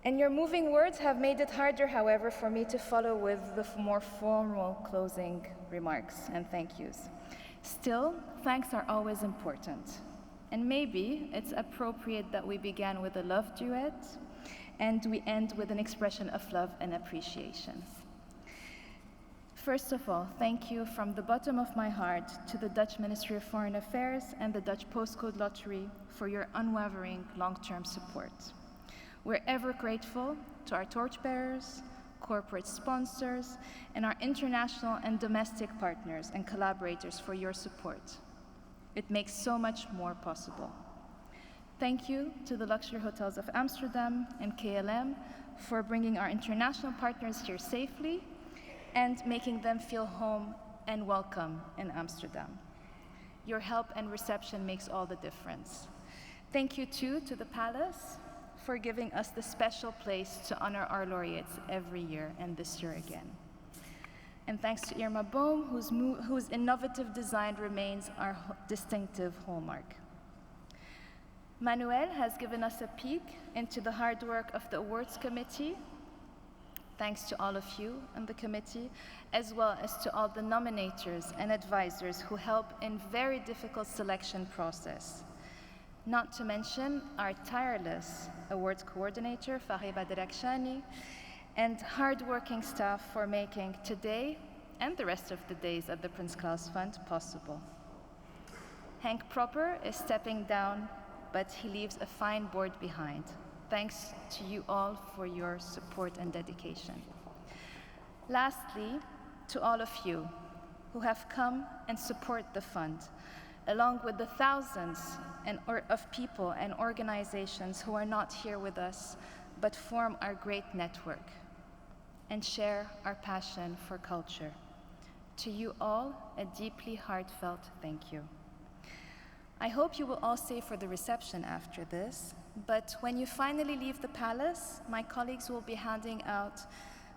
And your moving words have made it harder, however, for me to follow with the more formal closing remarks and thank yous. Still, thanks are always important. And maybe it's appropriate that we began with a love duet and we end with an expression of love and appreciation. First of all, thank you from the bottom of my heart to the Dutch Ministry of Foreign Affairs and the Dutch Postcode Lottery for your unwavering long-term support. We're ever grateful to our torchbearers, corporate sponsors, and our international and domestic partners and collaborators for your support. It makes so much more possible. Thank you to the Luxury Hotels of Amsterdam and KLM for bringing our international partners here safely and making them feel home and welcome in Amsterdam. Your help and reception makes all the difference. Thank you too to the Palace for giving us the special place to honor our laureates every year, and this year again. And thanks to Irma Boom, whose innovative design remains our distinctive hallmark. Manuel has given us a peek into the hard work of the awards committee. Thanks to all of you and the committee, as well as to all the nominators and advisors who help in very difficult selection process. Not to mention our tireless awards coordinator, Fariba Derakshani, and hard-working staff for making today and the rest of the days at the Prince Claus Fund possible. Hank Proper is stepping down, but he leaves a fine board behind. Thanks to you all for your support and dedication. Lastly, to all of you who have come and support the fund, along with the thousands of people and organizations who are not here with us, but form our great network and share our passion for culture. To you all, a deeply heartfelt thank you. I hope you will all stay for the reception after this, but when you finally leave the palace, my colleagues will be handing out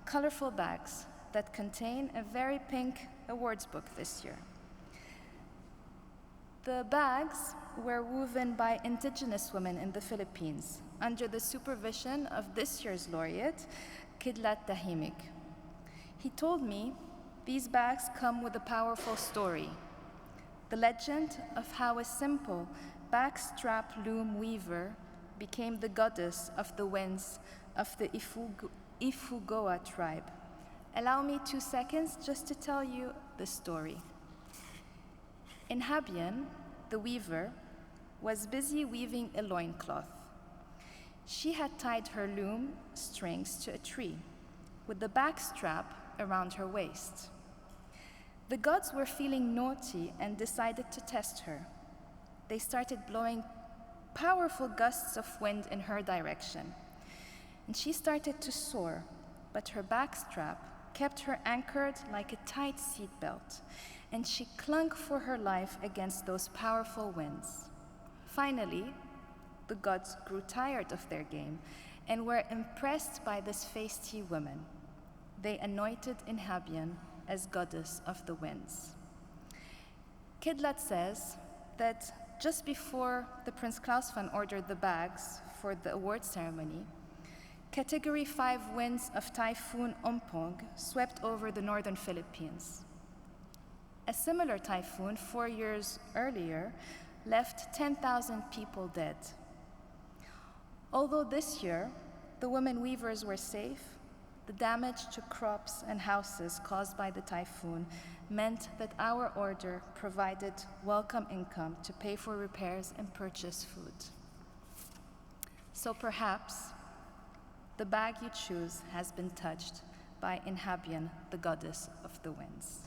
colorful bags that contain a very pink awards book this year. The bags were woven by indigenous women in the Philippines under the supervision of this year's laureate, Kidlat Tahimik. He told me these bags come with a powerful story, the legend of how a simple backstrap loom weaver became the goddess of the winds of the Ifugoa tribe. Allow me 2 seconds just to tell you the story. In Habian, the weaver, was busy weaving a loincloth. She had tied her loom strings to a tree, with the back strap around her waist. The gods were feeling naughty and decided to test her. They started blowing powerful gusts of wind in her direction, and she started to soar, but her back strap kept her anchored like a tight seatbelt, and she clung for her life against those powerful winds. Finally, the gods grew tired of their game and were impressed by this feisty woman. They anointed Inhabian as goddess of the winds. Kidlat says that just before the Prince Claus Fund ordered the bags for the award ceremony, Category 5 winds of Typhoon Ompong swept over the northern Philippines. A similar typhoon 4 years earlier left 10,000 people dead. Although this year the women weavers were safe, the damage to crops and houses caused by the typhoon meant that our order provided welcome income to pay for repairs and purchase food. So perhaps the bag you choose has been touched by Inhabian, the goddess of the winds.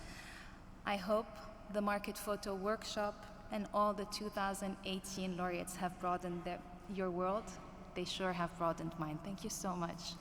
I hope the Market Photo Workshop and all the 2018 laureates have broadened your world. They sure have broadened mine. Thank you so much.